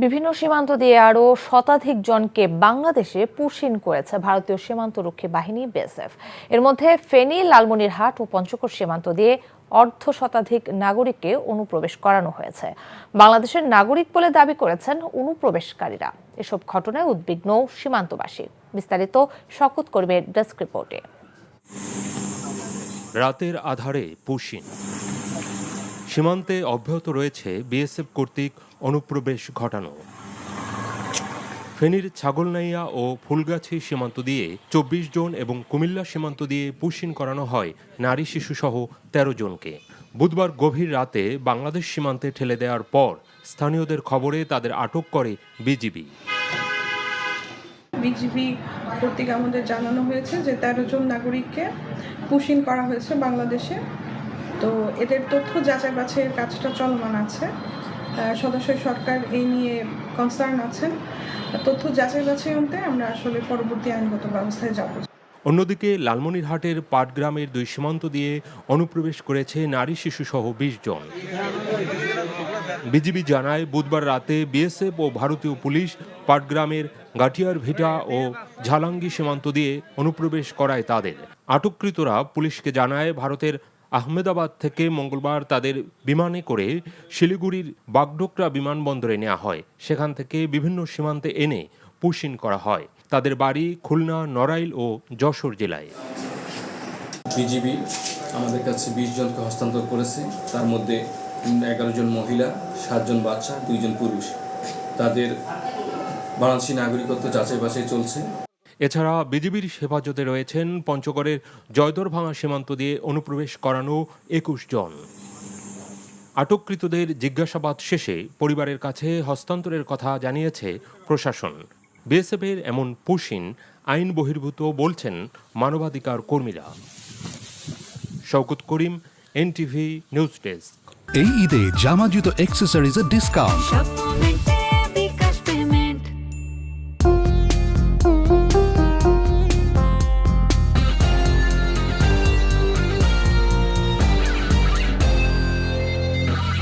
বিভিন্ন সীমান্ত দিয়ে আরও শতাধিক জনকে বাংলাদেশে পুশিন করেছে ভারতীয় সীমান্তরক্ষী বাহিনী বিএসএফ। এর মধ্যে ফেনী, লালমনিরহাট ও পঞ্চগড় সীমান্ত দিয়ে অর্ধ শতাধিক নাগরিককে অনুপ্রবেশ করানো হয়েছে। বাংলাদেশের নাগরিক বলে দাবি করেছেন অনুপ্রবেশকারীরা। এসব ঘটনায় উদ্বিগ্ন সীমান্তবাসী। বিস্তারিত শওকত করিমের ডেস্ক রিপোর্টে। রাতের আধারে পুশিন সীমান্তে অব্যাহত রয়েছে বিএসএফ কর্তৃক অনুপ্রবেশ ঘটানো। ফেনীর ছাগলনাইয়া ও ফুলগাছি সীমান্ত দিয়ে ২৪ জন এবং কুমিল্লা সীমান্ত দিয়ে পুশিন করানো হয় নারী শিশুসহ ১৩ জনকে। বুধবার গভীর রাতে বাংলাদেশ সীমান্তে ঠেলে দেওয়ার পর স্থানীয়দের খবরে তাদের আটক করে বিজিবি কর্তৃক আমাদের জানানো হয়েছে যে ১৩ জন নাগরিককে পুশিন করা হয়েছে বাংলাদেশে। তো এদের তথ্য যাচাই বাছাইয়ের কাজটা চলমান আছে। সদস্য সরকার এই নিয়ে কনসার্ন আছেন। তথ্য যাচাই বাছাই অন্তে আমরা আসলে পরবর্তী আইনগত ব্যবস্থায় যাব। অন্যদিকে লালমনিরহাটের পাটগ্রামের ২ সীমান্ত দিয়ে অনুপ্রবেশ করেছে নারী শিশুসহ ২০ জন। বিজিবি জানায়, বুধবার রাতে বিএসএফ ও ভারতীয় পুলিশ পাটগ্রামের গাটিয়ার ভিটা ও ঝালাঙ্গি সীমান্ত দিয়ে অনুপ্রবেশ করায় তাদের। আটককৃতরা পুলিশকে জানায়, ভারতের আহমেদাবাদ থেকে মঙ্গলবার তাদের বিমানে করে শিলিগুড়ির বাগডোগরা বিমানবন্দরে নেওয়া হয়। সেখান থেকে বিভিন্ন সীমান্তে এনে পুশিন করা হয়। তাদের বাড়ি খুলনা, নড়াইল ও যশোর জেলায়। বিজিবি আমাদের কাছে ২০ জনকে হস্তান্তর করেছে। তার মধ্যে ১১ জন মহিলা, ৭ জন বাচ্চা, ২ জন পুরুষ। তাদের বাংলাদেশি নাগরিকত্ব যাচাই বাছাই চলছে। এছাড়া বিজিবির হেফাজতে রয়েছেন পঞ্চগড়ের জয়দরভাঙা সীমান্ত দিয়ে অনুপ্রবেশ করানো ২১ জন। আটককৃতদের জিজ্ঞাসাবাদ শেষে পরিবারের কাছে হস্তান্তরের কথা জানিয়েছে প্রশাসন। বিএসএফের এমন পুশিন আইন বহির্ভূত বলছেন মানবাধিকার কর্মীরা। শওকত করিম, এনটিভি নিউজ ডেস্ক। এই ঈদে জামা জুতো অ্যাক্সেসরিজের ডিসকাউন্ট।